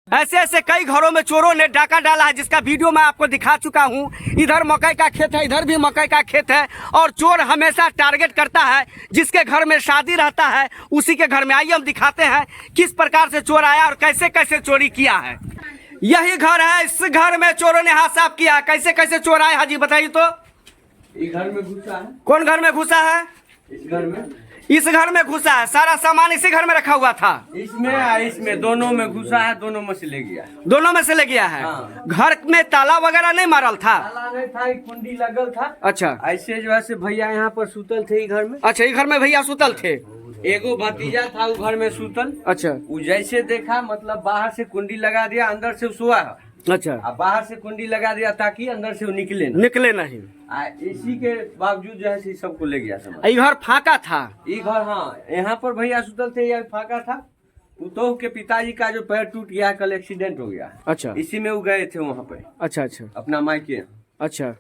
ऐसे ऐसे कई घरों में चोरों ने डाका डाला है, जिसका वीडियो मैं आपको दिखा चुका हूं। इधर मकई का खेत है, इधर भी मकई का खेत है, और चोर हमेशा टारगेट करता है जिसके घर में शादी रहता है उसी के घर में। आइए हम दिखाते हैं किस प्रकार से चोर आया और कैसे कैसे चोरी किया है। यही घर है, इस घर में चोरों ने हाथ साफ किया। कैसे कैसे चोर आए हाजी बताइए तो। इस घर में घुसा है। कौन घर में घुसा है? इस घर में घुसा है। सारा सामान इसी घर में रखा हुआ था। इसमें दोनों में घुसा है, दोनों में से ले गया। दोनों में से ले गया है। हाँ। घर में ताला वगैरह नहीं मारल था? ताला नहीं था, एक कुंडी लगल था। अच्छा, ऐसे जो है से भैया यहाँ पर सुतल थे ई घर में। अच्छा, ये घर में भैया सुतल थे। एगो भतीजा था वो घर में सुतल। अच्छा, वो जैसे देखा मतलब बाहर से कुंडी लगा दिया, अंदर से सोया है। अच्छा, अब बाहर से कुंडी लगा दिया ताकि अंदर से वो निकले ना। निकले नहीं। इसी के बावजूद जो है सबको ले गया सामान। ये घर फाका था। ये घर, हाँ, यहाँ पर भैया सुतल थे, यह फाका था। पुतोह के पिताजी का जो पैर टूट गया, कल एक्सीडेंट हो गया। अच्छा, इसी में वो गए थे वहाँ पे। अच्छा, अच्छा, अपना मायके। अच्छा,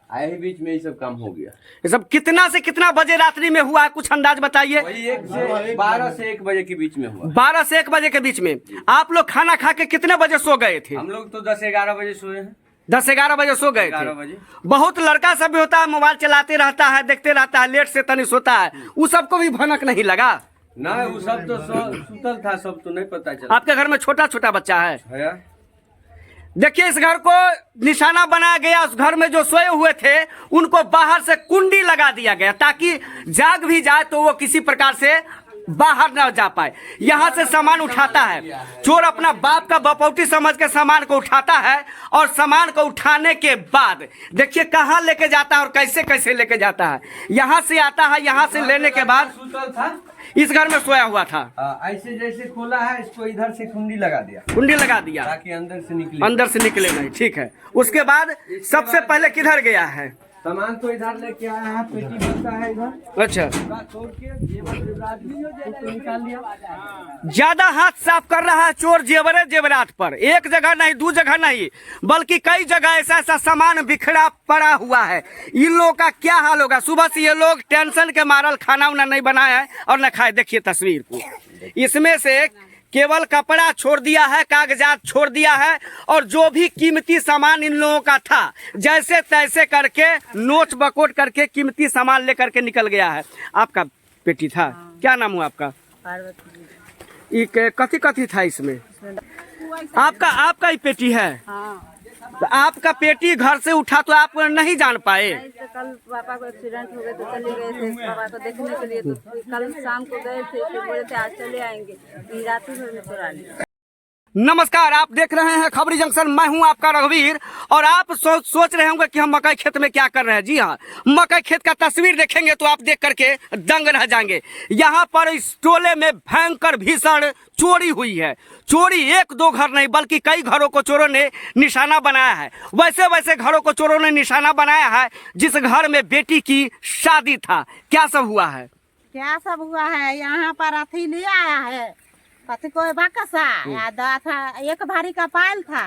आए बीच में ये सब काम हो गया। ये सब कितना से कितना बजे रात्रि में हुआ है, कुछ अंदाज बताइए। वही 12 से 1 बजे के बीच में हुआ। 12 से 1 बजे के बीच में। आप लोग खाना खा के कितने बजे सो गए थे? हम लोग तो 10-11 बजे सोए हैं। 10-11 बजे सो गए 11 थे। बजे। बहुत लड़का सब भी होता है, मोबाइल चलाते रहता है, देखते रहता है, लेट से तनी सोता है। उस सबको भी भनक नहीं लगा? नहीं, वो सब तो सुतल था, सब तो नहीं पता चला। आपके घर में छोटा छोटा बच्चा है? है? देखिए, इस घर को निशाना बनाया गया। उस घर में जो सोए हुए थे उनको बाहर से कुंडी लगा दिया गया ताकि जाग भी जाए तो वो किसी प्रकार से बाहर न जा पाए। यहाँ से सामान उठाता है चोर, अपना बाप का बपौटी समझ के सामान को उठाता है, और सामान को उठाने के बाद देखिए कहाँ लेके जाता है और कैसे कैसे लेके जाता है। यहाँ से आता है, यहाँ से लेने के बाद सुतल था, इस घर में सोया हुआ था। ऐसे जैसे खोला है, इसको इधर से कुंडी लगा दिया। कुंडी लगा दिया ताकि अंदर से निकले। अंदर से निकले नहीं। ठीक है, उसके बाद सबसे पहले किधर गया है? सामान तो इधर लेके आया है, पेटी बनता है इधर। अच्छा, तोड़ के तो निकाल दिया। ज्यादा हाथ साफ कर रहा है चोर जेवरात पर। एक जगह नहीं, 2 जगह नहीं, बल्कि कई जगह ऐसा ऐसा सामान बिखरा पड़ा हुआ है। इन लोगों का क्या हाल होगा? सुबह से ये लोग टेंशन के मारल खाना उना नहीं बनाया है और न खाए। देखिए तस्वीर को, इसमें से केवल कपड़ा छोड़ दिया है, कागजात छोड़ दिया है, और जो भी कीमती सामान इन लोगों का था जैसे तैसे करके नोच बकोट करके कीमती सामान लेकर के निकल गया है। आपका बेटी था? हाँ। क्या नाम हुआ आपका? पार्वती। कथी कथी था इसमें? आपका ही पेटी है? हाँ। तो आपका पेटी घर से उठा तो आप नहीं जान पाए? तो कल पापा को एक्सीडेंट हो गया तो चले गए थे पापा को देखने के लिए, तो कल शाम को गए थे, फिर बोले थे आज चले आएंगे, रात ही भर में चुरा लिया। नमस्कार, आप देख रहे हैं खबरी जंक्शन। मैं हूं आपका रघुवीर, और आप सोच रहे होंगे कि हम मकई खेत में क्या कर रहे हैं। जी हाँ, मकई खेत का तस्वीर देखेंगे तो आप देख करके दंग रह जाएंगे। यहाँ पर इस टोले में भयंकर भीषण चोरी हुई है। चोरी 1-2 घर नहीं बल्कि कई घरों को चोरों ने निशाना बनाया है। वैसे वैसे घरों को चोरों ने निशाना बनाया है जिस घर में बेटी की शादी था। क्या सब हुआ है? क्या सब हुआ है? यहाँ पर अथी ले आया है, कथी को बक्सा, था 1 भारी का पायल था,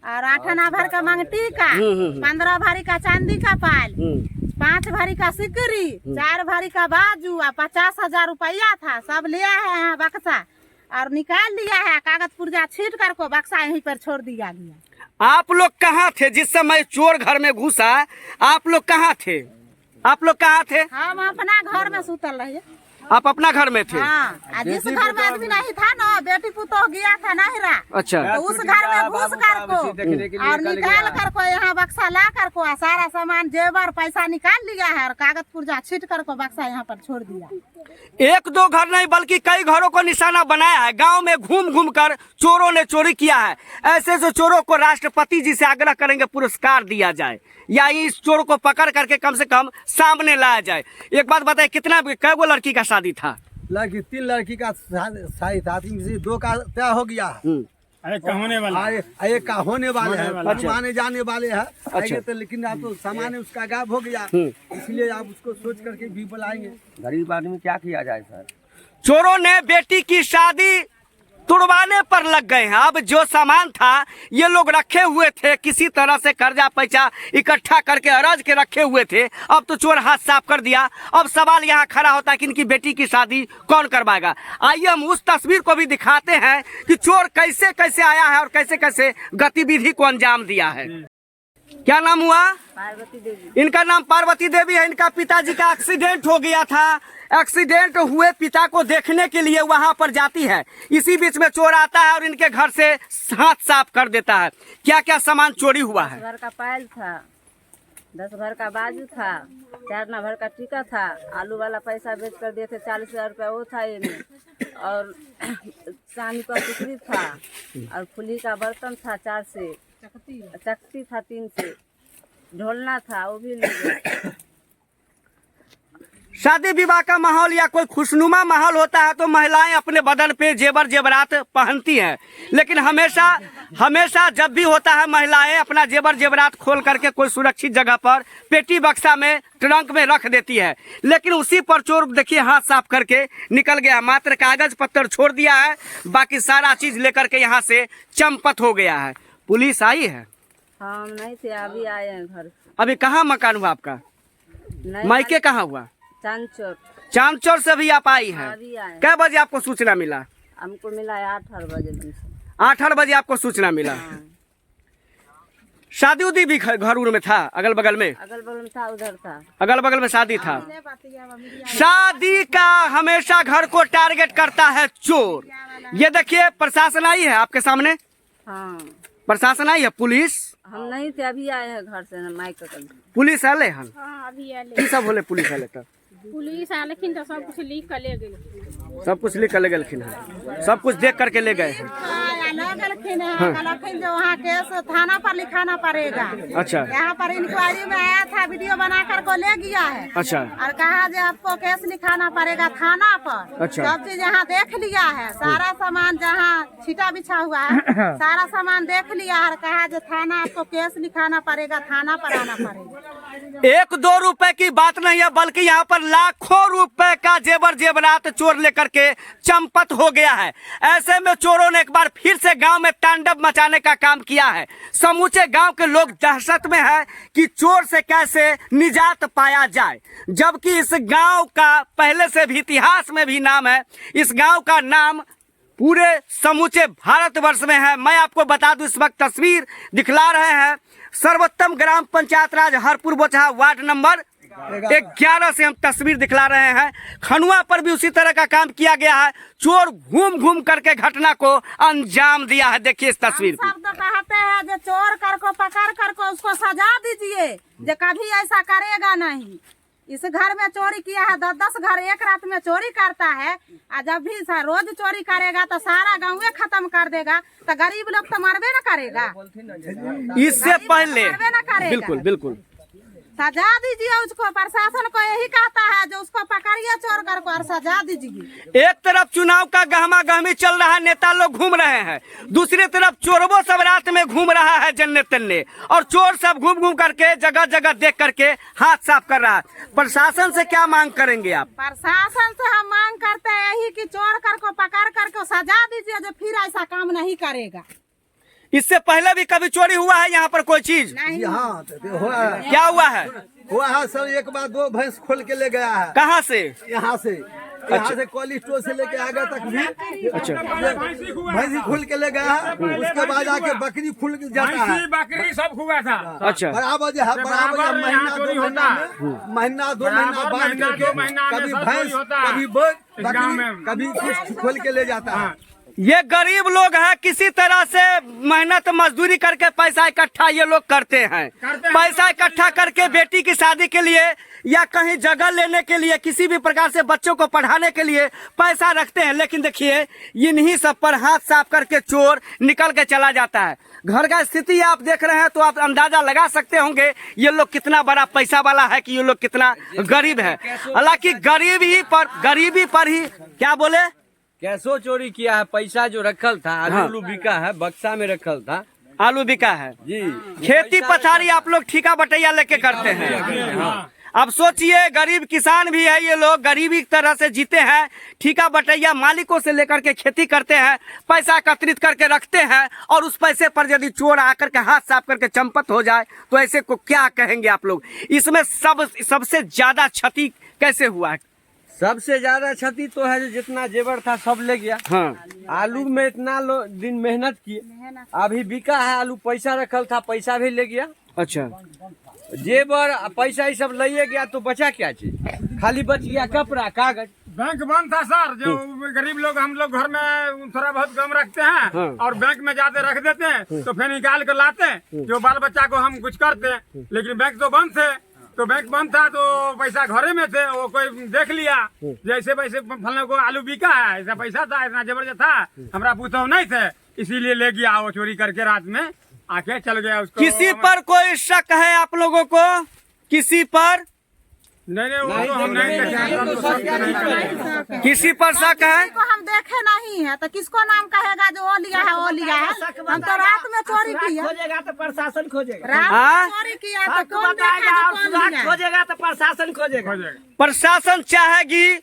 और 8 आना भर का मंगटी का, 15 भारी का चांदी का पायल, 5 भारी का सिकरी, 4 भारी का बाजू, 50,000 रुपया था। सब लिया है यहाँ बक्सा और निकाल लिया है। कागज पुर्जा छीट कर को बक्सा यहीं पर छोड़ दिया गया। आप लोग कहाँ थे जिस समय चोर घर में घुसा? आप लोग कहाँ थे? हम अपना घर में सुतल रहे। आप अपना घर में थे? हाँ, जिस घर में आदमी नहीं था ना, बेटी पुतोह गया था नहरा। अच्छा, तो उस घर में घुस कर को और निकाल कर को यहाँ बक्सा ला कर को सारा सामान जेवर पैसा निकाल लिया है और कागज पुर्जा छीट कर को बक्सा यहाँ पर छोड़ दिया। 1-2 घर नहीं बल्कि कई घरों को निशाना बनाया है। गांव में घूम घूम कर चोरों ने चोरी किया है। ऐसे जो चोरों को राष्ट्रपति जी से आग्रह करेंगे पुरस्कार दिया जाए, या इस चोर को पकड़ करके कम से कम सामने लाया जाए। एक बात बताए, कै गो लड़की का शादी था? 3 लड़की का शादी था, 2 का तय हो गया। एक का होने वाला है, एक का होने वाले हैं, अच्छा। आने जाने वाले हैं। अच्छा। तो लेकिन आप तो सामान उसका गायब हो गया, इसलिए आप उसको सोच करके भी बुलाएंगे। गरीब आदमी क्या किया जाए सर? चोरों ने बेटी की शादी तुड़वाने पर लग गए हैं। अब जो सामान था ये लोग रखे हुए थे, किसी तरह से कर्जा पैसा इकट्ठा करके अरज के रखे हुए थे, अब तो चोर हाथ साफ कर दिया। अब सवाल यहाँ खड़ा होता है कि इनकी बेटी की शादी कौन करवाएगा। आइए हम उस तस्वीर को भी दिखाते हैं कि चोर कैसे कैसे आया है और कैसे कैसे गतिविधि को अंजाम दिया है। क्या नाम हुआ? पार्वती देवी। इनका नाम पार्वती देवी है। इनका पिताजी का एक्सीडेंट हो गया था। एक्सीडेंट हुए पिता को देखने के लिए वहां पर जाती है। इसी बीच में चोर आता है और इनके घर से हाथ साफ कर देता है। क्या क्या सामान चोरी हुआ है? घर का पायल था, 10 भर का बाजू था, 4 भर का टीका था, आलू वाला पैसा बेच कर दिए थे, 40,000 रुपया वो था ये में, और चांदी का टुकड़ी था, और फुली का बर्तन था 4 से, चकती था 3 से, ढोलना था वो भी ले गए। शादी विवाह का माहौल या कोई खुशनुमा माहौल होता है तो महिलाएं अपने बदन पे जेवर जेवरात पहनती हैं, लेकिन हमेशा जब भी होता है महिलाएं अपना जेवर जेवरात खोल करके कोई सुरक्षित जगह पर पेटी बक्सा में ट्रंक में रख देती है। लेकिन उसी पर चोर देखिए हाथ साफ करके निकल गया। मात्र कागज पत्थर छोड़ दिया है, बाकी सारा चीज लेकर के यहाँ से चंपत हो गया है। पुलिस आई है? हाँ, हम नहीं थे, अभी आए हैं घर से। अभी कहाँ मकान हुआ आपका? नहीं, मायके कहाँ हुआ? चांदचौर। चांदचौर से भी आप आई है? अभी आए। कै बजे आपको सूचना मिला? हमको मिला है 8 बजे दिन से। 8 बजे आपको सूचना मिला। शादी उदी भी घर उर में था? अगल बगल में? अगल बगल में था, उधर था। अगल बगल में शादी था। शादी का हमेशा घर को टारगेट करता है चोर। ये देखिए प्रशासन आई है आपके सामने। हाँ, प्रशासन आई है। पुलिस? हम नहीं थे, अभी आए हैं घर से माइक कर। पुलिस आले हन? अभी की सब बोले पुलिस आले? तब पुलिस आलखिन तो सब कुछ लिख कर ले गए, सब कुछ लिख कर ले गलखिन है, सब कुछ देख करके ले गए हैं। जो वहाँ केस थाना पर लिखाना पड़ेगा। अच्छा, यहाँ पर इंक्वायरी में आया था, वीडियो बना कर को ले गया है। अच्छा, और कहा जो आपको केस लिखाना पड़ेगा थाना पर। अच्छा। सब चीज यहाँ देख लिया है, सारा सामान जहाँ छीटा बिछा हुआ है सारा सामान देख लिया है। कहा जो थाना आपको केस लिखाना पड़ेगा, थाना पर आना पड़ेगा। 1-2 रुपए की बात नहीं है, बल्कि यहाँ पर लाखों रुपए का जेवर जेवरात चोर लेकर के चंपत हो गया है। ऐसे में चोरों ने एक बार फिर से गांव में तांडव मचाने का काम किया है। समूचे गांव के लोग दहशत में है कि चोर से कैसे निजात पाया जाए, जबकि इस गांव का पहले से भी इतिहास में भी नाम है। इस गांव का नाम पूरे समूचे भारतवर्ष में है। मैं आपको बता दूं, इस वक्त तस्वीर दिखला रहे हैं सर्वोत्तम ग्राम पंचायत राज हरपुर बोचहा वार्ड नंबर 11 से हम तस्वीर दिखला रहे हैं। खनुआ पर भी उसी तरह का काम किया गया है। चोर घूम घूम करके घटना को अंजाम दिया है। देखिए इस तस्वीर को। सब तो कहते हैं जो चोर कर को पकड़ कर को उसको सजा दीजिए, जो कभी ऐसा करेगा नहीं। इस घर में चोरी किया है, 10 घर एक रात में चोरी करता है। और जब भी रोज चोरी करेगा तो सारा गाँव खत्म कर देगा, तो गरीब लोग तो मरबे न करेगा। इससे पहले मरबे न करेगा। बिल्कुल बिल्कुल सजा दीजिए उसको। प्रशासन को यही कहता है जो उसको पकड़िए चोर कर को और सजा दीजिए। एक तरफ चुनाव का गहमा गहमी चल रहा है, नेता लोग घूम रहे हैं, दूसरी तरफ चोरबो सब रात में घूम रहा है जन्ने तन्ने, और चोर सब घूम घूम करके जगह जगह देख करके हाथ साफ कर रहा है। प्रशासन से क्या मांग करेंगे आप? प्रशासन से हम मांग करते हैं यही कि चोर कर को पकड़ करके सजा दीजिए, जो फिर ऐसा काम नहीं करेगा। इससे पहले भी कभी चोरी हुआ है यहाँ पर कोई चीज? यहाँ क्या हुआ है? हुआ है सर, एक बार 2 भैंस खोल के ले गया है। कहाँ से? यहाँ से कोल्ड स्टोर से लेके आगे तक भी। अच्छा, भैंसी खोल के ले गया है। उसके बाद आके बकरी खुल जाता है, बकरी सब हुआ था। अच्छा, बराबर जो है बराबर महीना 2 महीना में, महीना 2 महीना बाद करके कभी भैंस कभी बकरी कभी कुछ खोल के ले जाता है। ये गरीब लोग हैं, किसी तरह से मेहनत मजदूरी करके पैसा इकट्ठा ये लोग करते हैं। पैसा इकट्ठा करके बेटी की शादी के लिए या कहीं जगह लेने के लिए, किसी भी प्रकार से बच्चों को पढ़ाने के लिए पैसा रखते हैं। लेकिन देखिए इन्हीं सब पर हाथ साफ करके चोर निकल के चला जाता है। घर का स्थिति आप देख रहे हैं तो आप अंदाजा लगा सकते होंगे ये लोग कितना बड़ा पैसा वाला है कि ये लोग कितना गरीब है। हालांकि गरीबी पर ही क्या बोले, कैसो चोरी किया है। पैसा जो रखल था, आलू बिका है, बक्सा में रखल था, आलू बिका है जी। खेती पथारी आप लोग ठीका बटैया लेके करते हैं। अब सोचिए गरीब किसान भी है, ये लोग गरीबी की तरह से जीते हैं, ठीका बटैया मालिकों से लेकर के खेती करते हैं, पैसा एकत्रित करके रखते हैं, और उस पैसे पर यदि चोर आकर के हाथ साफ करके चंपत हो जाए तो ऐसे को क्या कहेंगे आप लोग? इसमें सबसे ज्यादा क्षति कैसे हुआ है? सबसे ज्यादा क्षति तो है जो जितना जेवर था सब ले गया। हाँ, आलू में इतना दिन मेहनत किए, अभी बिका है आलू, पैसा रखल था पैसा भी ले गया। अच्छा, जेवर पैसा ये सब ले गया तो बचा क्या चीज? खाली बच गया कपड़ा कागज। बैंक बंद था सर, जो गरीब लोग हम लोग घर में थोड़ा बहुत कम रखते हैं हाँ। और बैंक में जाते रख देते हैं, तो फिर निकाल कर लाते हैं, जो बाल बच्चा को हम कुछ करते हैं। लेकिन बैंक तो बंद थे, तो बैंक बंद था तो पैसा घरे में थे, वो कोई देख लिया जैसे वैसे फलने को आलू बिका है, ऐसा पैसा था, इतना जबरदस्त था, हमारा पूछो नहीं थे, इसीलिए ले गया वो चोरी करके रात में आके चल गया उसको। किसी पर कोई शक है आप लोगों को? किसी पर? नहीं वो तो हम नहीं देखे। किसी पर शक है? को हम देखे नहीं है तो किसको नाम कहेगा जो वो लिया है वो लिया है? हम तो रात में चोरी किया, खोजेगा तो प्रशासन खोजेगा, रात हाँ? में चोरी किया तो कौन देखा जो कौन लिया है? खोजेगा तो प्रशासन खोजेगा। प्रशासन चाहेगी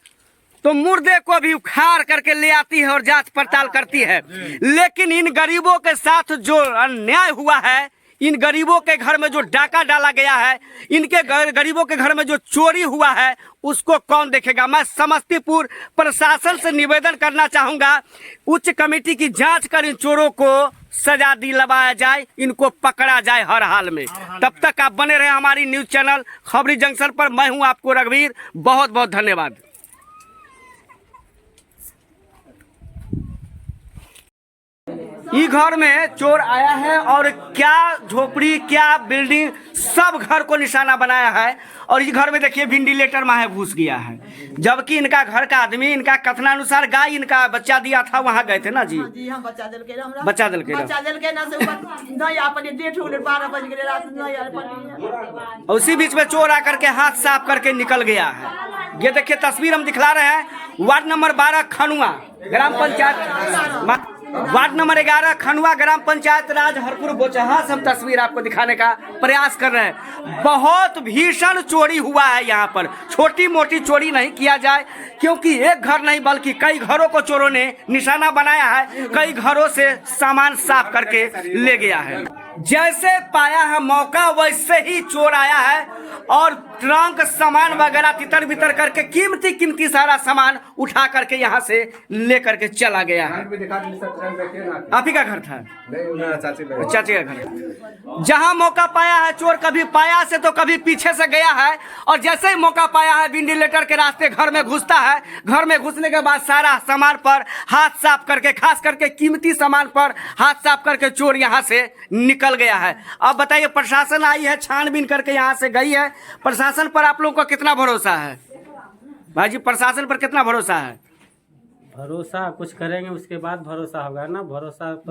तो मुर्दे को भी उखाड़ करके ले आती है और जांच पड़ताल करती है, लेकिन इन गरीबों के साथ जो अन्याय हुआ है, इन गरीबों के घर में जो डाका डाला गया है, इनके गरीबों के घर में जो चोरी हुआ है, उसको कौन देखेगा? मैं समस्तीपुर प्रशासन से निवेदन करना चाहूंगा, उच्च कमेटी की जांच कर इन चोरों को सजा दिलवाया जाए, इनको पकड़ा जाए हर हाल में। तब तक आप बने रहे हमारी न्यूज चैनल खबरी जंक्शन पर। मैं हूं आपको रघुवीर, बहुत बहुत धन्यवाद। ई घर में चोर आया है और क्या झोपड़ी क्या बिल्डिंग सब घर को निशाना बनाया है, और इस घर में देखिए वेंटिलेटर में घुस गया है, जबकि इनका घर का आदमी, इनका कथनानुसार गाय इनका बच्चा दिया था, वहाँ गए थे ना जी? जी हम बच्चा दिल के हमरा बच्चा दिल के बच्चा दिल के ना से ऊपर नहीं अपन डेट हो गए 12 बज गए रात नहीं अपन। उसी बीच में चोर आकर के हाथ साफ करके निकल गया है। ये देखिए तस्वीर हम दिखला रहे हैं, वार्ड नंबर 12 खनुआ ग्राम पंचायत, वार्ड नंबर 11 खनुआ ग्राम पंचायत राज हरपुर बोचहा से हम तस्वीर आपको दिखाने का प्रयास कर रहे हैं। बहुत भीषण चोरी हुआ है यहाँ पर, छोटी मोटी चोरी नहीं किया जाए, क्योंकि एक घर नहीं बल्कि कई घरों को चोरों ने निशाना बनाया है, कई घरों से सामान साफ करके ले गया है। जैसे पाया है मौका वैसे ही चोर आया है और ट्रंक सामान वगैरह तितर बितर करके कीमती सारा सामान उठा करके यहाँ से ले करके चला गया है। आप ही का घर था? चाची का घर। जहाँ मौका पाया है चोर, कभी पाया से तो कभी पीछे से गया है, और जैसे ही मौका पाया है वेंटिलेटर के रास्ते घर में घुसता है। घर में घुसने के बाद सारा सामान पर हाथ साफ करके, खास करके कीमती सामान पर हाथ साफ करके चोर यहाँ से निकल गया है। अब बताइए, प्रशासन आई है, छानबीन करके यहाँ से गई है, प्रशासन पर आप लोगों का कितना भरोसा है भाई? प्रशासन पर कितना भरोसा है? भरोसा कुछ करेंगे उसके बाद भरोसा होगा ना। भरोसा तो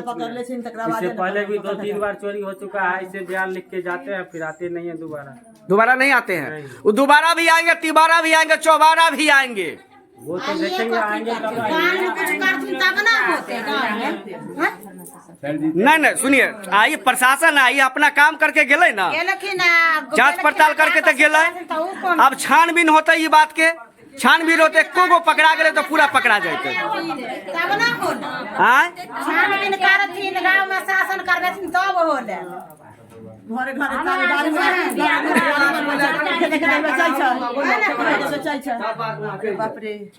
पकड़ ले सिंह इससे पहले भी 2-3 बार चोरी हो चुका है, इसे बयान लिख के जाते हैं फिर आते नहीं है दोबारा नहीं आते हैं। वो दोबारा भी आएंगे, तिबारा भी आएंगे, चौबारा भी आएंगे। वो तो देखेंगे आएंगे नहीं सुनिए, आई प्रशासन आई अपना काम करके गेले ना, जांच पड़ताल करके तो गेले। अब छानबीन होता ये बात के, छानबीन होते एको गो पकड़ा गए तो पूरा पकड़ा जाते। छानबीन करथिन, गांव में शासन करथिन तब होले। घरे घरे तालेदारी में बाप रे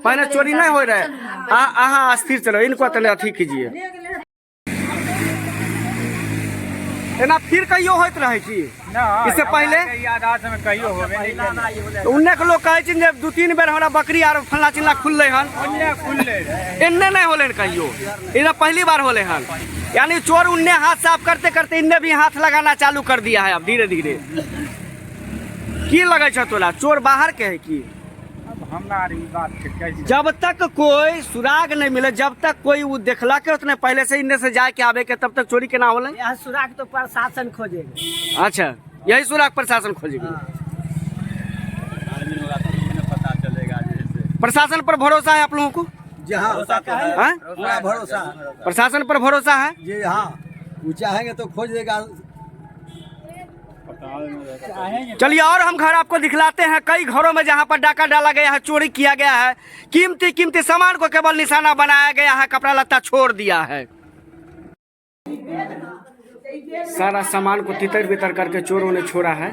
पहले चोरी नहीं हो रहे। अहाँ स्थिर चलो, इनको तने अथी कीजिए। एना फिर कहियो होइत रहे छी इससे पहले उन्ने के लोग कहे जे 2-3 बेर हमरा बकरी आर फल्ला चिल्ला खुलले हन, इन्ने नहीं होले कहियो, इन्हें पहली बार होले हन। यानी चोर उन्ने हाथ साफ करते करते इन्ने भी हाथ लगाना चालू कर दिया है अब धीरे धीरे। की लगे छ तोरा, चोर बाहर के है की? जब तक कोई सुराग नहीं मिले, जब तक कोई वो देखला के उतने पहले से इन्ने से जाए के आवे के, तब तक चोरी के ना होले। यहाँ सुराग तो प्रशासन खोजेगा। अच्छा, यही सुराग प्रशासन खोजेगा। प्रशासन पर भरोसा है आप लोगों को? जी हाँ, हाँ? पूरा भरोसा। प्रशासन पर भरोसा है जी हाँ, वो चाहेंगे तो खोज देगा, चलिए और हम घर आपको दिखलाते हैं। कई घरों में जहां पर डाका डाला गया है, चोरी किया गया है, कीमती सामान को केवल निशाना बनाया गया है, कपड़ा लत्ता छोड़ दिया है। सारा सामान को तितर बितर करके चोरों ने छोड़ा है।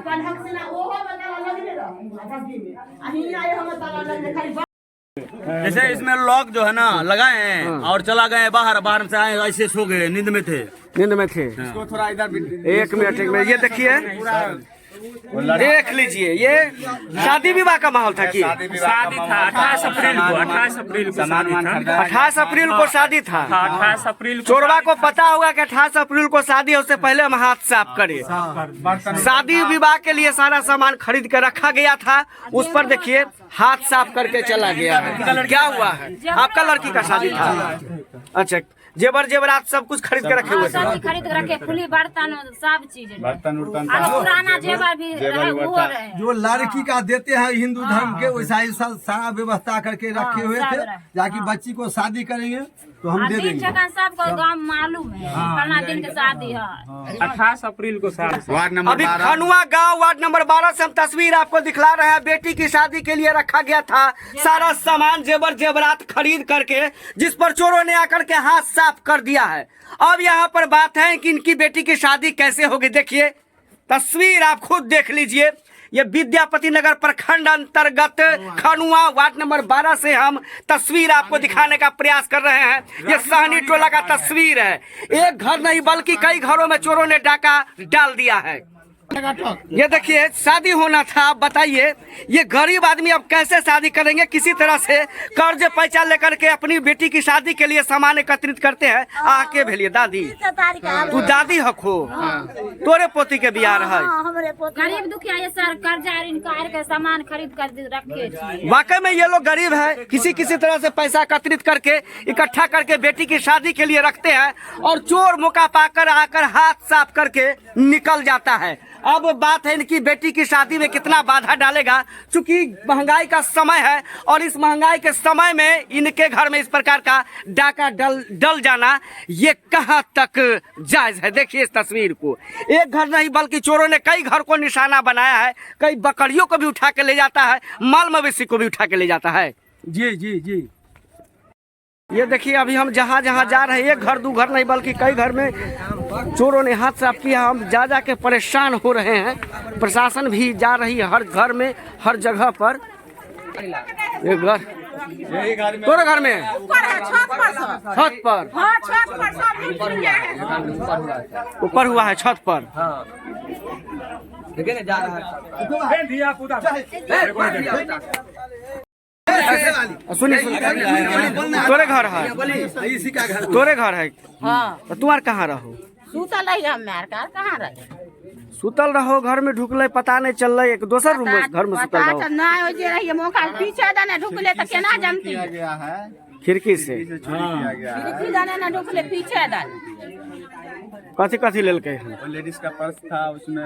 जैसे इसमें लॉक जो है ना लगाए हैं और चला गए बाहर से आए, ऐसे सो गए, नींद में थे। इसको थोड़ा इधर एक मिनट ये देखिए, देख लीजिए, ये शादी विवाह का माहौल था कि शादी था 28 अप्रैल को 28 अप्रैल को शादी था। 28 अप्रैल को शादी था। 28 अप्रैल को चोरवा को पता होगा कि 28 अप्रैल को शादी है, उससे पहले हम हाथ साफ करें। शादी विवाह के लिए सारा सामान खरीद के रखा गया था, उस पर देखिए हाथ साफ करके चला गया है। क्या हुआ है? आपका लड़की का शादी था? अच्छा, जेवरात सब कुछ खरीद के रखे हुए थे। खरीद के रखे, फुली बर्तन सब चीज, बर्तन पुराना जेवर भी रहे। जो लड़की का देते हैं हिंदू धर्म के, वैसा ही सारा व्यवस्था करके रखे हुए थे, जाकि बच्ची को शादी करेंगे तो हम दे देंगे। सबको गाँव मालूम है फलना दिन की शादी है। 28 अप्रैल को शादी। अभी खनुआ गांव वार्ड नंबर 12 से हम तस्वीर आपको दिखला रहे हैं। बेटी की शादी के लिए रखा गया था सारा सामान, जेवरात खरीद करके, जिस पर चोरों ने आकर के हाथ साफ कर दिया है। अब यहाँ पर बात है कि इनकी बेटी की शादी कैसे होगी। देखिए तस्वीर आप खुद देख लीजिए। ये विद्यापति नगर प्रखंड अंतर्गत खनुआ वार्ड नंबर 12 से हम तस्वीर आपको दिखाने का प्रयास कर रहे हैं। ये सहनी टोला का तस्वीर है। एक घर नहीं बल्कि कई घरों में चोरों ने डाका डाल दिया है। ये देखिए शादी होना था। आप बताइए ये गरीब आदमी अब कैसे शादी करेंगे? किसी तरह से कर्ज पैसा लेकर के अपनी बेटी की शादी के लिए सामान एकत्रित करते हैं। आके भेलिए दादी, तू दादी हखो, तोरे पोती के बियाह है। गरीब दुखिया ये सर कर्जा इनकार के सामान खरीद कर रखे। वाकई में ये लोग गरीब है, किसी तरह से पैसा एकत्रित करके इकट्ठा करके बेटी की शादी के लिए रखते हैं और चोर मौका पाकर आकर हाथ साफ करके निकल जाता है। अब बात है इनकी बेटी की शादी में कितना बाधा डालेगा, चूंकि महंगाई का समय है और इस महंगाई के समय में इनके घर में इस प्रकार का डाका डल जाना ये कहां तक जायज है। देखिए इस तस्वीर को, एक घर नहीं बल्कि चोरों ने कई घर को निशाना बनाया है। कई बकरियों को भी उठा के ले जाता है, माल मवेशी को भी उठा के ले जाता है। जी ये देखिए अभी हम जहाँ जा रहे हैं, एक घर दो घर नहीं बल्कि कई घर में चोरों ने हाथ साफ किया। हम जा के परेशान हो रहे हैं। प्रशासन भी जा रही है हर घर में, हर जगह पर। एक घर तोरे घर में छत पर ऊपर हुआ है, छत पर। सुनिए तोरे घर है, तोरे घर है। तो तुम्हार कहाँ रहो? सुतल रहो घर में, ढुकले पता नहीं चल एक दोसर रूम में घर में सुतल रहो। खिड़की से कथी लेल के? लेडीज का पर्स था, उसमें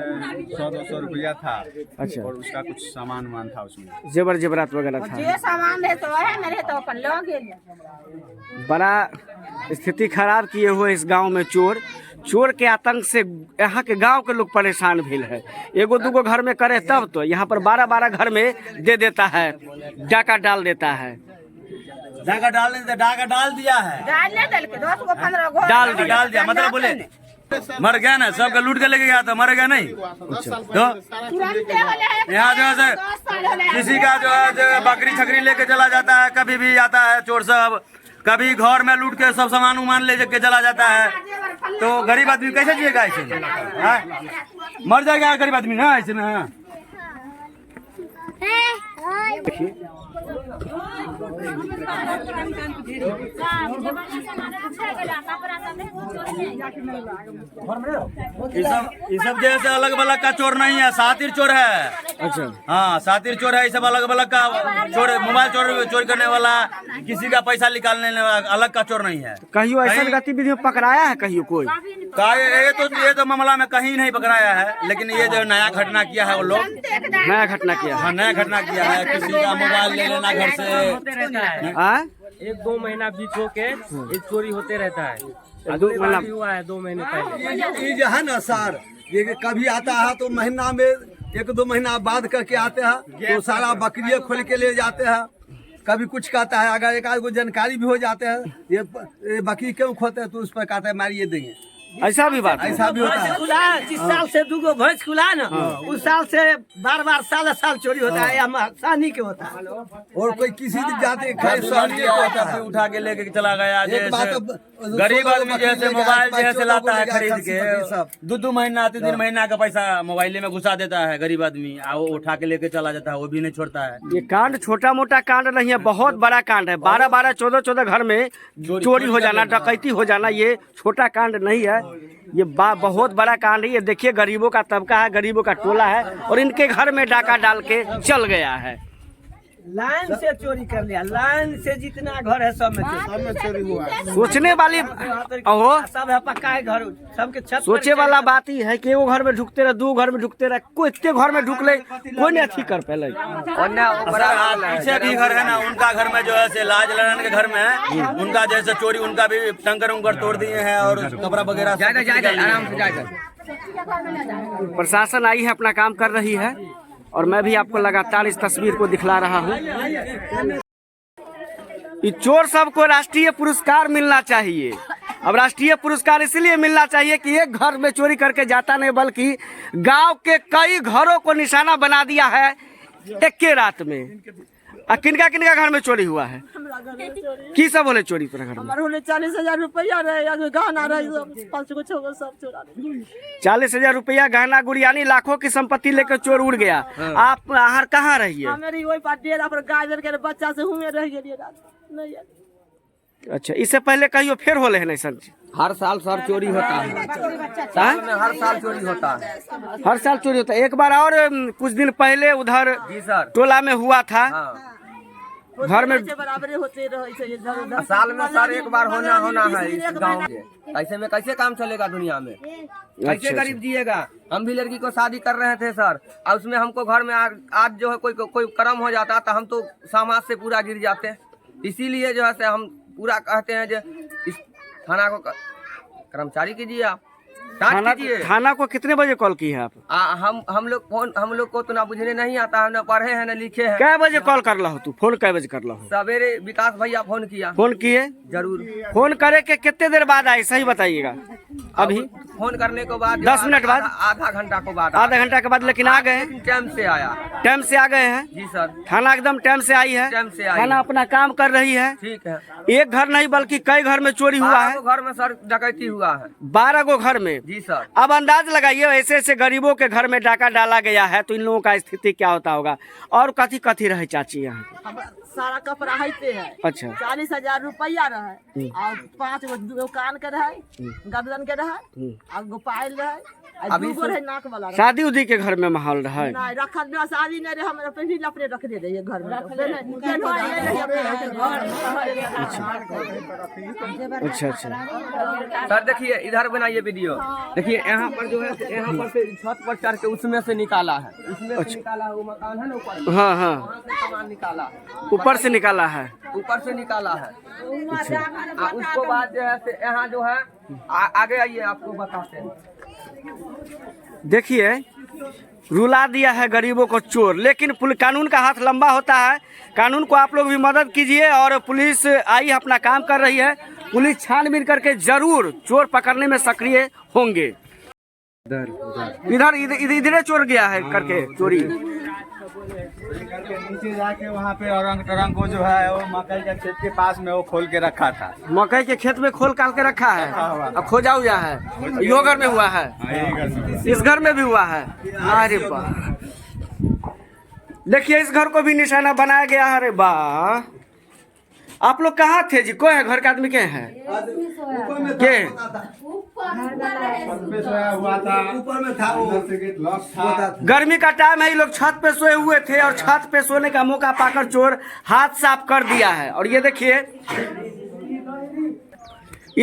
100-200 रुपया था। अच्छा, और उसका कुछ सामान था उसमें, जेवरात वगैरह था। जो सामान है तो है मेरे तो अपन लोग बड़ा स्थिति खराब किए हुए इस गांव में चोर के आतंक से यहाँ के गांव के लोग परेशान भी है। एगो दूगो घर में करे तब तो यहाँ पर 12 घर में दे देता है, डाका डाल देता है। डाका डाल दिया है, डाल दिया मतलब बोले मर गया ना, सबका लूट के लेके गया था, मर गया नहीं। तो यहाँ जो है किसी का जो है बकरी छकरी लेके चला जाता है, कभी भी आता है चोर सब, कभी घर में लूट के सब सामान उमान ले के चला जाता है। तो गरीब आदमी कैसे जिएगा ऐसे? मर जाएगा गरीब आदमी ना ऐसे ना। ये सब जैसे अलग बलग का चोर नहीं है, सातिर चोर है। अच्छा, हाँ सातिर चोर है। ये सब अलग बलग का चोर, मोबाइल चोरी करने वाला, किसी का पैसा निकालने वाला अलग का चोर नहीं है। कहियो ऐसा गतिविधि में पकड़ाया है कहियो कोई? ये तो मामला में कहीं नहीं पकड़ाया है, लेकिन ये जो नया घटना किया है वो लोग नया घटना किया है। हाँ नया घटना किया है। किसी का मोबाइल ले लेना घर से। 1-2 महीना बीच होके ये चोरी होते रहता है। 2 महीना हुआ है 2 महीने पहले। ये जो है ना सर, ये कभी आता है तो महीना में 1-2 महीना बाद करके आते हैं, तो सारा बकरियाँ खोल के ले जाते हैं। कभी कुछ कहता है, अगर एक आध को जानकारी भी हो जाते हैं, ये बकरी क्यों खोते हैं, तो उस पर कहते हैं मारिए देंगे। ऐसा भी बात है। ऐसा भी होता है। खुला है, जिस साल से 2 भैंस खुला है ना, उस साल से बार साल चोरी होता है, हम सानी के होता है। और कोई किसी दिन जाते खाए सहनी को होता है। उठा के लेके चला गया। एक बात जैसे गरीब आदमी जैसे मोबाइल जैसे लाता है खरीद के, 2 महीना 3 महीना का पैसा मोबाइल में घुसा देता है गरीब आदमी, वो उठा के लेके चला जाता है, वो भी नहीं छोड़ता है। ये कांड छोटा मोटा कांड नहीं है, बहुत बड़ा कांड है। 12-12, 14-14 घर में चोरी हो जाना, डकैती हो जाना, ये छोटा कांड नहीं है, ये बहुत बड़ा कांड है। ये देखिए, गरीबों का तबका है, गरीबों का टोला है, और इनके घर में डाका डाल के चल गया है। लाइन से चोरी कर लिया, लाइन से जितना घर है सब में चोरी हुआ। सोचने वाली अहो सब है पक्का है घर, सबके छत सोचे वाला बात ही है कि वो घर में ढुकते रहे, 2 घर में ढुकते रहे, कोई इतने घर में ढुक ले, कोई नहीं अथी कर पहले। पीछे भी घर है ना, उनका घर में जो है से लाज लड़न के घर में है, उनका जैसे चोरी, उनका भी टंकर उंकर तोड़ दिए हैं और कपड़ा वगैरह आराम से जाएगा। प्रशासन आई है, अपना काम कर रही है, और मैं भी आपको लगातार इस तस्वीर को दिखला रहा हूँ। ये चोर सबको राष्ट्रीय पुरस्कार मिलना चाहिए। अब राष्ट्रीय पुरस्कार इसलिए मिलना चाहिए कि एक घर में चोरी करके जाता नहीं, बल्कि गांव के कई घरों को निशाना बना दिया है एक के रात में। किनका किनका घर में चोरी हुआ है? की सब बोले चोरी तेरा घर में? हमारे होने 40,000 रुपया रहे, गहना रहे, 5 गो 6 गो सब चोरा रहे। 40,000 रुपया गहना गुड़ियानी लाखों की संपत्ति लेकर चोर उड़ गया। आप आहार कहाँ रहिए? हमारी वही बात डेरा पर गाजर के बच्चा से हुए रह गए रात नहीं है। अच्छा, इससे पहले कहियो फिर होले है नहीं सर? हर साल सर चोरी होता है, साल में हर साल चोरी होता है। हर साल चोरी होता है। एक बार और कुछ दिन पहले उधर जी सर, टोला में हुआ था। घर में बराबर होते रहे। साल में सर एक बार होना है इस गांव के। ऐसे में कैसे काम चलेगा दुनिया में? कैसे गरीब जिएगा? हम भी लड़की को शादी कर रहे थे सर, और उसमें हमको घर में आज जो है कोई कर्म हो जाता तो हम तो समाज से पूरा गिर जाते। इसीलिए जो है से हम पूरा कहते हैं जो इस थाना को कर्मचारी कीजिए, आप थाना को कितने बजे कॉल की है आप? हम लोग को तो ना बुझने नहीं आता है, ना पढ़े हैं ना लिखे हैं। कै बजे कॉल कर लो तू? फोन कै बजे कर लो? सवेरे विकास भैया फोन किया। फोन किए? जरूर। फोन करे के कितने देर बाद आए, सही बताइएगा। अभी फोन करने के बाद 10 मिनट बाद, आधा घंटा के बाद, आधा घंटा के बाद, लेकिन आ गए? टाइम से आया। टाइम से आ गए हैं जी सर, थाना एकदम टाइम से आई है। टाइम से आई, थाना अपना काम कर रही है। ठीक है। एक घर नहीं बल्कि कई घर में चोरी हुआ है। घर में सर डकैती हुआ है 12 गो घर में। जी सर। अब अंदाज लगाइए, ऐसे ऐसे गरीबों के घर में डाका डाला गया है तो इन लोगों का स्थिति क्या होता होगा। और कथी कथी रहे चाची यहाँ? सारा कपड़ा है। अच्छा, 40,000 रुपया रहे, और 5 गो दुकान के रहे, गर्दन के रहे, और गोपाल रहे, अभी है नाक वाला। शादी उदी के घर में माहौल रहा है? नहीं रखा, शादी नहीं रहे, हमारे अपने रख दे रही है घर में। अच्छा अच्छा। सर देखिए, इधर बनाइए वीडियो। देखिए यहाँ पर जो है, यहाँ पर से छत पर चढ़ के उसमें से निकाला है, उसमें से निकाला है। वो मकान है ना ऊपर, हाँ हाँ, सामान निकाला है, ऊपर से निकाला है। ऊपर से निकाला है। उसको बाद जो है यहाँ जो है आगे आइए, आपको बताते हैं। देखिए, रुला दिया है गरीबों को चोर, लेकिन कानून का हाथ लंबा होता है। कानून को आप लोग भी मदद कीजिए, और पुलिस आई अपना काम कर रही है। पुलिस छानबीन करके जरूर चोर पकड़ने में सक्रिय होंगे। इधर चोर गया है करके चोरी करके नीचे जाके वहाँ पे औरंग टरंग को जो है वो मकई के खेत के पास में वो खोल के रखा था। मकई के खेत में खोल काल के रखा है। अब खोजा हुआ है। यो घर में हुआ है, इस घर में भी हुआ है। अरे वाह, देखिए इस घर को भी निशाना बनाया गया है। अरे वाह, आप लोग कहाँ थे जी? कोई है घर के आदमी के हैं? के हुआ था, ऊपर में था, लॉक था। गर्मी का टाइम है, ये लोग छत पे सोए हुए थे, और छत पे सोने का मौका पाकर चोर हाथ साफ कर दिया है। और ये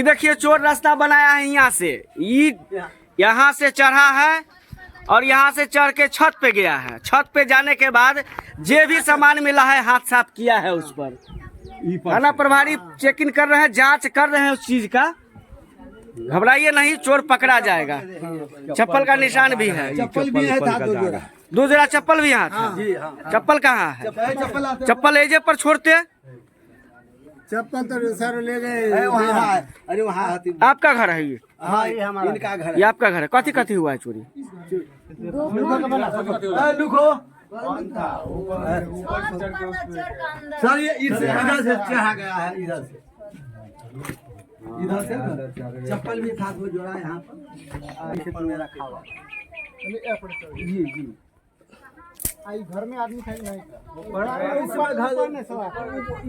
देखिए चोर रास्ता बनाया है यहाँ से, यहाँ से चढ़ा है और यहाँ से चढ़ के छत पे गया है। छत पे जाने के बाद जो भी सामान मिला है हाथ साफ किया है उस पर। थाना प्रभारी चेकिंग कर रहे हैं, जांच कर रहे हैं उस चीज का। घबराइए नहीं, चोर पकड़ा जाएगा। चप्पल का निशान भी है। चप्पल भी है था 2 जोड़ा। 2 जोड़ा चप्पल भी यहाँ था। जी हाँ। चप्पल कहाँ है? चप्पल चप्पल एजे पर छोड़ते। चप्पल तो सर ले गए वहाँ। अरे वहाँ आपका घर है ये? हाँ ये हमारा इनका घर है। ये आपका घर है। कथी कथी हुआ है चोरी? लुको सर ये इधर से चढ़ा गया है, इधर से चप्पल भी था 2 जोड़ा यहाँ पर में रखा हुआ। जी जी घर में आदमी था नहीं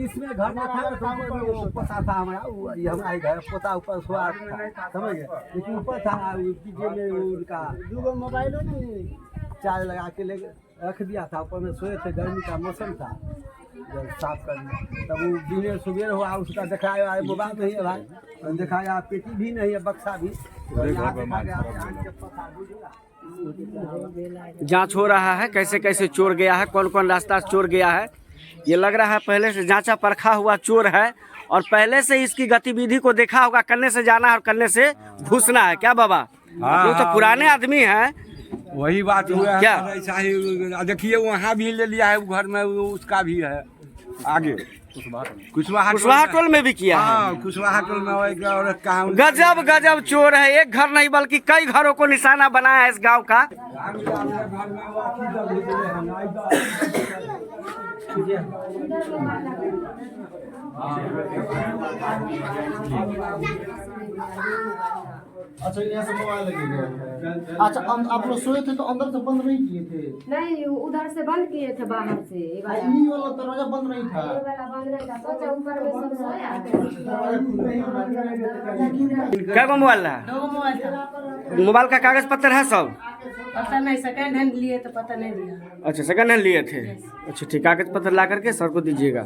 इसमें घर में था तो पता था हमारा ये हमारा घर पोता ऊपर सोया था, समझ गए। लेकिन ऊपर था में उनका 2 मोबाइल चार्ज लगा के ले रख दिया था, ऊपर में सोए थे। गर्मी का मौसम था, जब साफ कर दिया तब वो दिन सुबह हुआ, उसका दिखाया मोबाइल नहीं है भाई, दिखाया पेटी भी नहीं है, बक्सा भी। जांच हो रहा है कैसे कैसे चोर गया है, कौन कौन रास्ता से चोर गया है। ये लग रहा है पहले से जांचा परखा हुआ चोर है और पहले से इसकी गतिविधि को देखा होगा। करने से जाना है और करने से घुसना है। क्या बाबा? वो तो पुराने आदमी हैं। वही बात हुआ है। क्या? ऐसा ही देखिए वहाँ भी ले लिया है, घर में उसका भी है आगे कुशवाहा टोल में भी किया है। कुशवाहा टोल में एक औरत का गजब गजब चोर है। एक घर नहीं बल्कि कई घरों को निशाना बनाया है इस गांव का। अच्छा यहाँ से मोबाइल लगे गए। अच्छा आप लोग सोए थे तो अंदर से बंद नहीं किए थे? नहीं, उधर से बंद किए थे बाहर से। ये वाला दरवाजा बंद नहीं था? ये वाला बंद नहीं था, सोचा ऊपर में सब सोया। क्या मोबाइल है? 2 मोबाइल था। मोबाइल का कागज पत्र है सब? पता नहीं, सेकंड हैंड लिए तो पता नहीं दिया। अच्छा सेकंड हैंड लिए थे। अच्छा ठीक, कागज पत्र ला करके सर को दीजिएगा।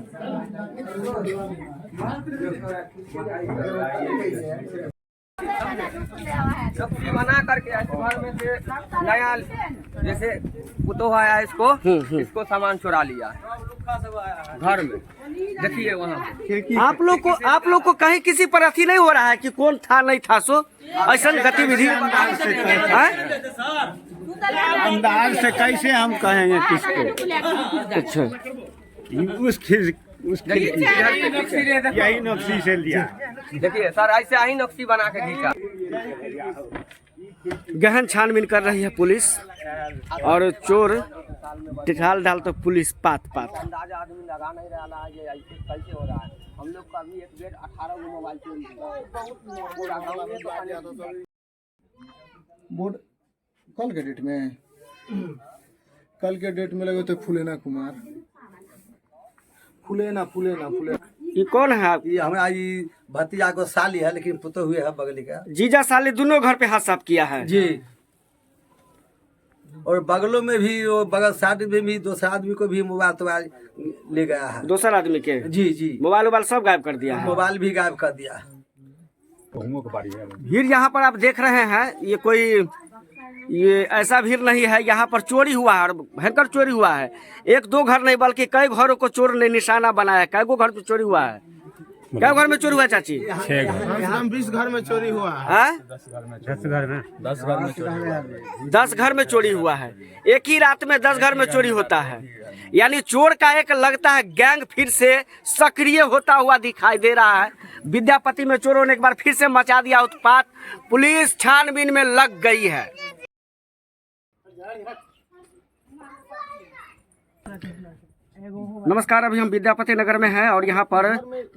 नक्शी बना करके घर में से नया जैसे पुतोह आया इसको सामान चुरा लिया घर में। देखिए वहाँ आप लोग को कहीं किसी पर अथी नहीं हो रहा है कि कौन था नहीं था सो ऐसा गतिविधि? अंदाज से कैसे हम कहेंगे किसको? अच्छा यही नक्शी से लिया। देखिए सर ऐसे ही नक्शी बना के खींचा। गहन छानबीन कर रही है पुलिस और चोर टिठाल डाल तो पुलिस पात पात। अंदाजा आदमी लगा नहीं रहा है ये ऐसे कैसे हो रहा है। हम लोग का भी एक बेर 18 गो मोबाइल चोरी हुआ। बोर्ड कल के डेट में लगे थे फुलेना कुमार। फुलेना ये कौन है आप? ये हमारा भतीजा को साली है, लेकिन पुतो हुए है बगली का। जीजा साली दोनों घर पे हाथ साफ किया है जी। और बगलों में भी वो बगल साइड में भी 2 आदमी को भी मोबाइल ले गया है। 2 आदमी के? जी जी मोबाइल सब गायब कर दिया है। मोबाइल भी गायब कर दिया है। भीड़ यहाँ पर आप देख रहे हैं, ये ऐसा भीड़ नहीं है। यहाँ पर चोरी हुआ है और भयंकर चोरी हुआ है। 1-2 घर नहीं बल्कि कई घरों को चोर ने निशाना बनाया। कई गो घर पे चोरी हुआ है? क्या घर में चोरी हुआ चाची? 20 घर में चोरी हुआ है। 10 घर में चोरी हुआ है। एक ही रात में 10 घर में चोरी होता है। यानी चोर का एक लगता है गैंग फिर से सक्रिय होता हुआ दिखाई दे रहा है। विद्यापति में चोरों ने एक बार फिर से मचा दिया उत्पात। पुलिस छानबीन में लग गई है। नमस्कार, अभी हम विद्यापति नगर में हैं और यहाँ पर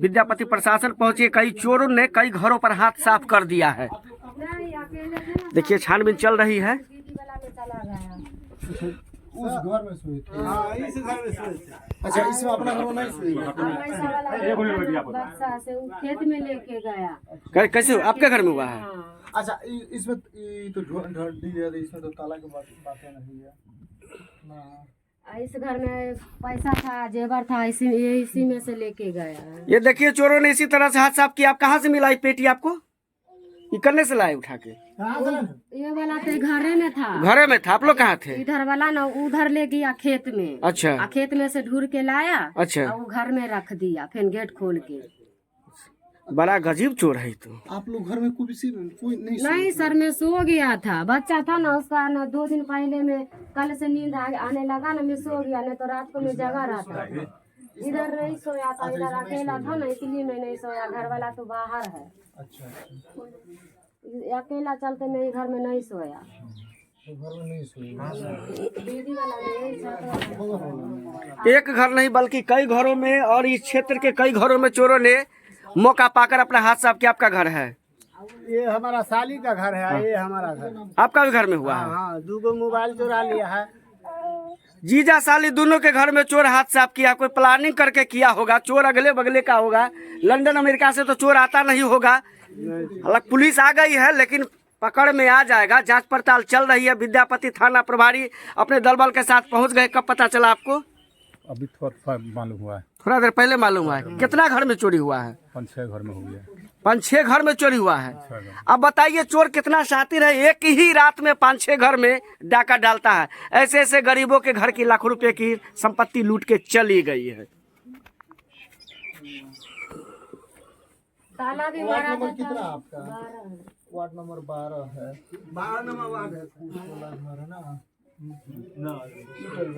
विद्यापति प्रशासन पहुंची। कई चोरों ने कई घरों पर हाथ साफ कर दिया है। देखिए छानबीन चल रही है। उस घर में सोए थे। इस घर में सोए थे। अच्छा इसमें अपना घर में नहीं सोए? बक्सा से वो खेत में लेके गया। कैसे आपके घर में हुआ है? अच्छा इसमें तो ढड्डी है, इसमें तो ताला की बातें नहीं है ना। इस घर में पैसा था, जेवर था, इसी में से लेके गया। ये देखिए चोरों ने इसी तरह से हाथ साफ किया। आप कहाँ से मिला पेटी आपको? ये करने से लाए उठा के? ये वाला तो घरे में था। घरे में था? आप लोग कहाँ थे? इधर वाला ना उधर ले गया खेत में। अच्छा। खेत में से ढूंढ के लाया। अच्छा। वो घर में रख दिया, फिर गेट खोल के। बड़ा गजीब चोर है तो। आप लोग घर में कोई नहीं नहीं सर, मैं सो गया था, बच्चा था ना उसका ना, 2 दिन पहले में कल से नींद आने लगा ना, मैं सो गया, नहीं तो रात को मैं जगा रहता था। इधर नहीं सोया था, इधर अकेला था ना, इसलिए मैं नहीं सोया, घर वाला तो बाहर है। अच्छा अकेला चलते मैं घर में नहीं सोया। घर में नहीं सोया। दीदी वाला नहीं सोया। एक घर नहीं बल्कि कई घरों में, और इस क्षेत्र के कई घरों में चोरों ने मौका पाकर अपना हाथ साफ किया। आपका घर है? ये हमारा साली का घर है, ये हमारा घर। आपका भी घर में हुआ है? हाँ, 2 मोबाइल चुरा लिया है। जीजा साली दोनों के घर में चोर हाथ साफ किया। कोई प्लानिंग करके किया होगा, चोर अगले बगले का होगा। लंदन अमेरिका से तो चोर आता नहीं होगा। हालांकि पुलिस आ गई है, लेकिन पकड़ में आ जाएगा। जांच पड़ताल चल रही है। विद्यापति थाना प्रभारी अपने दल बल के साथ पहुंच गए। कब पता चला आपको? अभी थोड़ा मालूम हुआ है, थोड़ा देर पहले मालूम हुआ है। कितना घर में चोरी हुआ है? 5-6 घर में हो गया। 5-6 घर में चोरी हुआ है। अब बताइए चोर कितना शातिर है, एक ही रात में 5-6 घर में डाका डालता है। ऐसे ऐसे गरीबों के घर की लाखों रुपए की संपत्ति लूट के चली गई है। ताला भी मारा था। कितना आपका? वार्ड नंबर 12 है। 12 नंबर वार्ड है ना।